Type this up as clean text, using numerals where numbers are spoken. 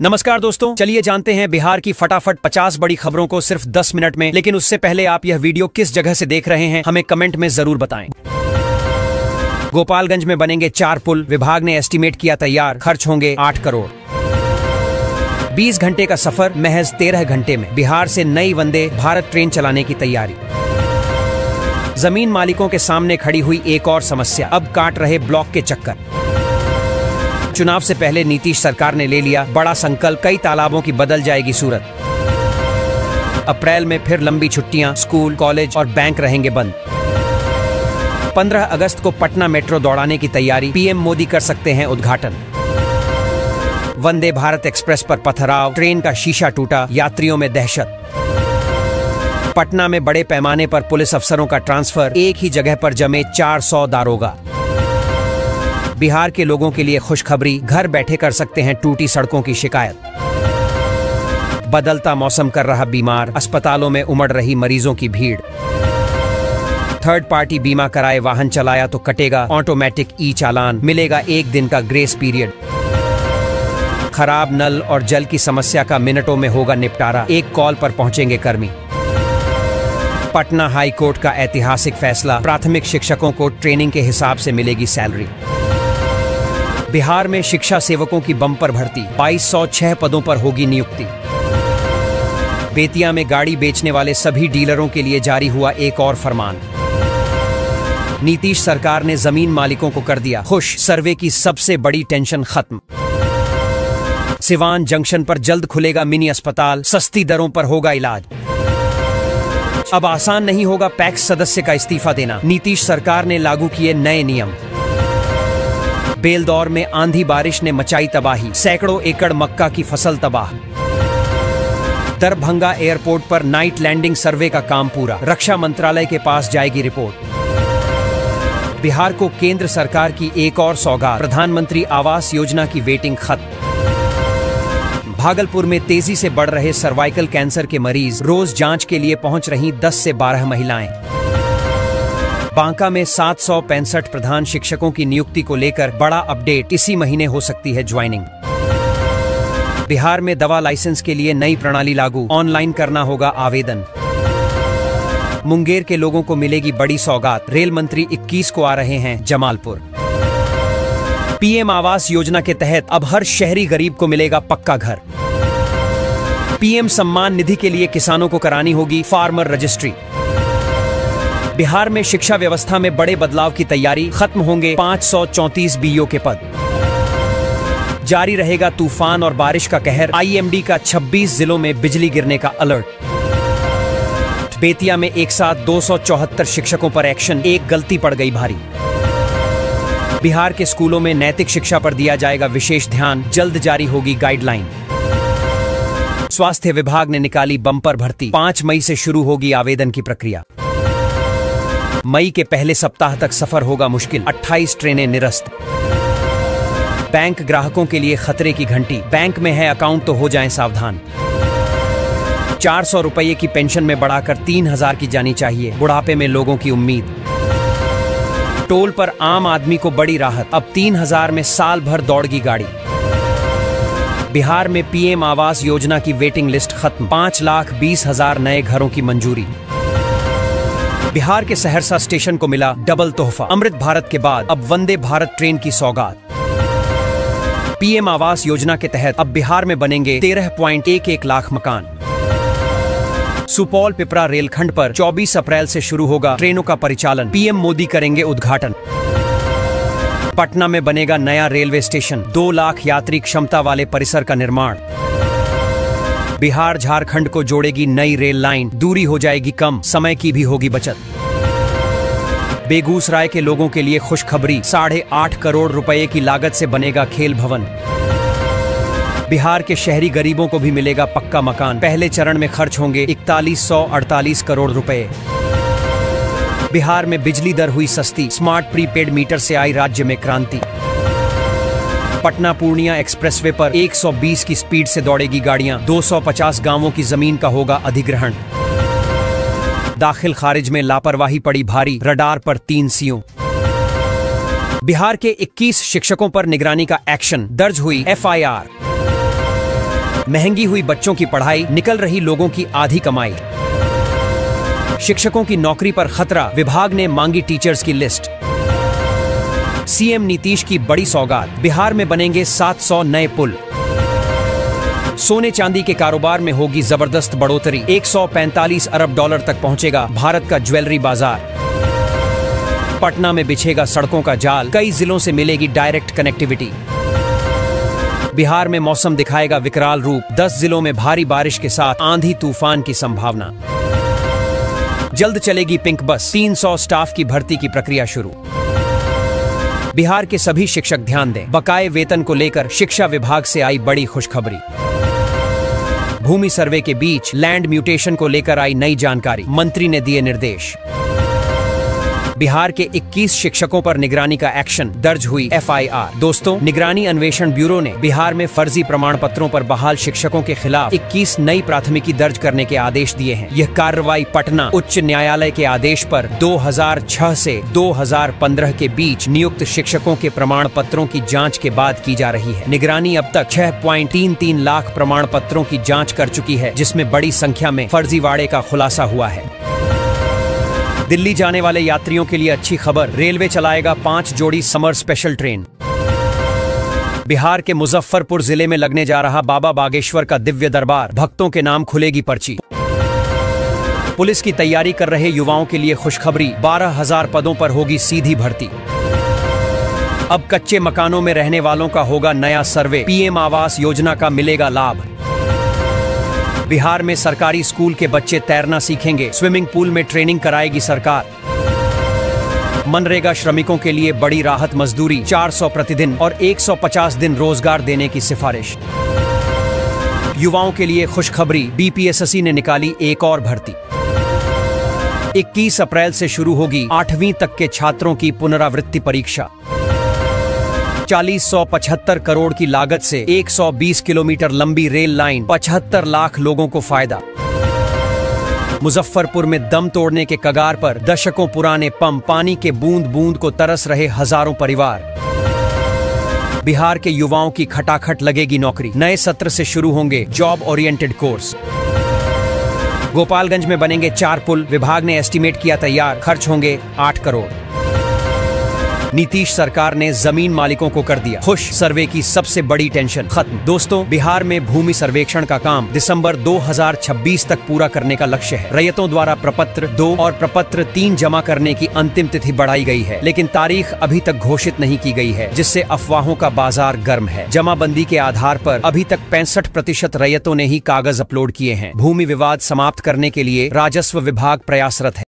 नमस्कार दोस्तों, चलिए जानते हैं बिहार की फटाफट 50 बड़ी खबरों को सिर्फ 10 मिनट में। लेकिन उससे पहले आप यह वीडियो किस जगह से देख रहे हैं हमें कमेंट में जरूर बताएं। गोपालगंज में बनेंगे 4 पुल, विभाग ने एस्टीमेट किया तैयार, खर्च होंगे 8 करोड़। 20 घंटे का सफर महज 13 घंटे में, बिहार से नई वंदे भारत ट्रेन चलाने की तैयारी। जमीन मालिकों के सामने खड़ी हुई एक और समस्या, अब काट रहे ब्लॉक के चक्कर। चुनाव से पहले नीतीश सरकार ने ले लिया बड़ा संकल्प, कई तालाबों की बदल जाएगी सूरत। अप्रैल में फिर लंबी छुट्टियां, स्कूल, कॉलेज और बैंक रहेंगे बंद। 15 अगस्त को पटना मेट्रो दौड़ाने की तैयारी, पीएम मोदी कर सकते हैं उद्घाटन। वंदे भारत एक्सप्रेस पर पथराव, ट्रेन का शीशा टूटा, यात्रियों में दहशत। पटना में बड़े पैमाने पर पुलिस अफसरों का ट्रांसफर, एक ही जगह पर जमे 400 दारोगा। बिहार के लोगों के लिए खुशखबरी, घर बैठे कर सकते हैं टूटी सड़कों की शिकायत। बदलता मौसम कर रहा बीमार, अस्पतालों में उमड़ रही मरीजों की भीड़। थर्ड पार्टी बीमा कराए वाहन चलाया तो कटेगा ऑटोमेटिक ई चालान, मिलेगा 1 दिन का ग्रेस पीरियड। खराब नल और जल की समस्या का मिनटों में होगा निपटारा, एक कॉल पर पहुंचेंगे कर्मी। पटना हाई कोर्ट का ऐतिहासिक फैसला, प्राथमिक शिक्षकों को ट्रेनिंग के हिसाब से मिलेगी सैलरी। बिहार में शिक्षा सेवकों की बम्पर भर्ती, 2206 पदों पर होगी नियुक्ति। बेतिया में गाड़ी बेचने वाले सभी डीलरों के लिए जारी हुआ एक और फरमान। नीतीश सरकार ने जमीन मालिकों को कर दिया खुश, सर्वे की सबसे बड़ी टेंशन खत्म। सिवान जंक्शन पर जल्द खुलेगा मिनी अस्पताल, सस्ती दरों पर होगा इलाज। अब आसान नहीं होगा पैक्स सदस्य का इस्तीफा देना, नीतीश सरकार ने लागू किए नए नियम। बेलदौर में आंधी बारिश ने मचाई तबाही, सैकड़ों एकड़ मक्का की फसल तबाह। दरभंगा एयरपोर्ट पर नाइट लैंडिंग सर्वे का काम पूरा, रक्षा मंत्रालय के पास जाएगी रिपोर्ट। बिहार को केंद्र सरकार की एक और सौगात, प्रधानमंत्री आवास योजना की वेटिंग खत्म। भागलपुर में तेजी से बढ़ रहे सर्वाइकल कैंसर के मरीज, रोज जांच के लिए पहुंच रही 10 से 12 महिलाएं। बांका में 765 प्रधान शिक्षकों की नियुक्ति को लेकर बड़ा अपडेट, इसी महीने हो सकती है ज्वाइनिंग। बिहार में दवा लाइसेंस के लिए नई प्रणाली लागू, ऑनलाइन करना होगा आवेदन। मुंगेर के लोगों को मिलेगी बड़ी सौगात, रेल मंत्री 21 को आ रहे हैं जमालपुर। पीएम आवास योजना के तहत अब हर शहरी गरीब को मिलेगा पक्का घर। पीएम सम्मान निधि के लिए किसानों को करानी होगी फार्मर रजिस्ट्री। बिहार में शिक्षा व्यवस्था में बड़े बदलाव की तैयारी, खत्म होंगे 534 बीईओ के पद। जारी रहेगा तूफान और बारिश का कहर, आईएमडी का 26 जिलों में बिजली गिरने का अलर्ट। बेतिया में एक साथ 274 शिक्षकों पर एक्शन, एक गलती पड़ गई भारी। बिहार के स्कूलों में नैतिक शिक्षा पर दिया जाएगा विशेष ध्यान, जल्द जारी होगी गाइडलाइन। स्वास्थ्य विभाग ने निकाली बम्पर भर्ती, 5 मई से शुरू होगी आवेदन की प्रक्रिया। मई के पहले सप्ताह तक सफर होगा मुश्किल, 28 ट्रेनें निरस्त। बैंक ग्राहकों के लिए खतरे की घंटी, बैंक में है अकाउंट तो हो जाएं सावधान। 400 रुपये की पेंशन में बढ़ाकर 3000 की जानी चाहिए, बुढ़ापे में लोगों की उम्मीद। टोल पर आम आदमी को बड़ी राहत, अब 3000 में साल भर दौड़गी गाड़ी। बिहार में पीएम आवास योजना की वेटिंग लिस्ट खत्म, 5,20,000 नए घरों की मंजूरी। बिहार के सहरसा स्टेशन को मिला डबल तोहफा, अमृत भारत के बाद अब वंदे भारत ट्रेन की सौगात। पीएम आवास योजना के तहत अब बिहार में बनेंगे 13.11 लाख मकान। सुपौल पिपरा रेलखंड पर 24 अप्रैल से शुरू होगा ट्रेनों का परिचालन, पीएम मोदी करेंगे उद्घाटन। पटना में बनेगा नया रेलवे स्टेशन, 2 लाख यात्री क्षमता वाले परिसर का निर्माण। बिहार झारखंड को जोड़ेगी नई रेल लाइन, दूरी हो जाएगी कम, समय की भी होगी बचत। बेगूसराय के लोगों के लिए खुशखबरी, 8.5 करोड़ रुपए की लागत से बनेगा खेल भवन। बिहार के शहरी गरीबों को भी मिलेगा पक्का मकान, पहले चरण में खर्च होंगे 4148 करोड़ रुपए। बिहार में बिजली दर हुई सस्ती, स्मार्ट प्रीपेड मीटर से आई राज्य में क्रांति। पटना पूर्णिया एक्सप्रेसवे पर 120 की स्पीड से दौड़ेगी गाड़ियां, 250 गांवों की जमीन का होगा अधिग्रहण। दाखिल खारिज में लापरवाही पड़ी भारी, रडार पर 3 सीओ। बिहार के 21 शिक्षकों पर निगरानी का एक्शन, दर्ज हुई एफआईआर। महंगी हुई बच्चों की पढ़ाई, निकल रही लोगों की आधी कमाई। शिक्षकों की नौकरी पर खतरा, विभाग ने मांगी टीचर्स की लिस्ट। सीएम नीतीश की बड़ी सौगात, बिहार में बनेंगे 700 नए पुल। सोने चांदी के कारोबार में होगी जबरदस्त बढ़ोतरी, 145 अरब डॉलर तक पहुंचेगा भारत का ज्वेलरी बाजार। पटना में बिछेगा सड़कों का जाल, कई जिलों से मिलेगी डायरेक्ट कनेक्टिविटी। बिहार में मौसम दिखाएगा विकराल रूप, 10 जिलों में भारी बारिश के साथ आंधी तूफान की संभावना। जल्द चलेगी पिंक बस, 300 स्टाफ की भर्ती की प्रक्रिया शुरू। बिहार के सभी शिक्षक ध्यान दें, बकाये वेतन को लेकर शिक्षा विभाग से आई बड़ी खुशखबरी। भूमि सर्वे के बीच लैंड म्यूटेशन को लेकर आई नई जानकारी, मंत्री ने दिए निर्देश। बिहार के 21 शिक्षकों पर निगरानी का एक्शन, दर्ज हुई एफआईआर। दोस्तों, निगरानी अन्वेषण ब्यूरो ने बिहार में फर्जी प्रमाण पत्रों पर बहाल शिक्षकों के खिलाफ 21 नई प्राथमिकी दर्ज करने के आदेश दिए हैं। यह कार्रवाई पटना उच्च न्यायालय के आदेश पर 2006 से 2015 के बीच नियुक्त शिक्षकों के प्रमाण पत्रों की जाँच के बाद की जा रही है। निगरानी अब तक 6.33 लाख प्रमाण पत्रों की जाँच कर चुकी है, जिसमें बड़ी संख्या में फर्जीवाड़े का खुलासा हुआ है। दिल्ली जाने वाले यात्रियों के लिए अच्छी खबर, रेलवे चलाएगा 5 जोड़ी समर स्पेशल ट्रेन। बिहार के मुजफ्फरपुर जिले में लगने जा रहा बाबा बागेश्वर का दिव्य दरबार, भक्तों के नाम खुलेगी पर्ची। पुलिस की तैयारी कर रहे युवाओं के लिए खुशखबरी, 12,000 पदों पर होगी सीधी भर्ती। अब कच्चे मकानों में रहने वालों का होगा नया सर्वे, पीएम आवास योजना का मिलेगा लाभ। बिहार में सरकारी स्कूल के बच्चे तैरना सीखेंगे, स्विमिंग पूल में ट्रेनिंग कराएगी सरकार। मनरेगा श्रमिकों के लिए बड़ी राहत, मजदूरी 400 प्रतिदिन और 150 दिन रोजगार देने की सिफारिश। युवाओं के लिए खुशखबरी, बीपीएससी ने निकाली एक और भर्ती। 21 अप्रैल से शुरू होगी 8वीं तक के छात्रों की पुनरावृत्ति परीक्षा। 4,175 करोड़ की लागत से 120 किलोमीटर लंबी रेल लाइन, 75 लाख लोगों को फायदा। मुजफ्फरपुर में दम तोड़ने के कगार पर दशकों पुराने पंप, पानी के बूंद बूंद को तरस रहे हजारों परिवार। बिहार के युवाओं की खटाखट लगेगी नौकरी, नए सत्र से शुरू होंगे जॉब ओरिएंटेड कोर्स। गोपालगंज में बनेंगे 4 पुल, विभाग ने एस्टीमेट किया तैयार, खर्च होंगे 8 करोड़। नीतीश सरकार ने जमीन मालिकों को कर दिया खुश, सर्वे की सबसे बड़ी टेंशन खत्म। दोस्तों, बिहार में भूमि सर्वेक्षण का काम दिसंबर 2026 तक पूरा करने का लक्ष्य है। रैयतों द्वारा प्रपत्र 2 और प्रपत्र 3 जमा करने की अंतिम तिथि बढ़ाई गई है, लेकिन तारीख अभी तक घोषित नहीं की गई है, जिससे अफवाहों का बाजार गर्म है। जमाबंदी के आधार पर अभी तक 65% रैयतों ने ही कागज अपलोड किए हैं। भूमि विवाद समाप्त करने के लिए राजस्व विभाग प्रयासरत है।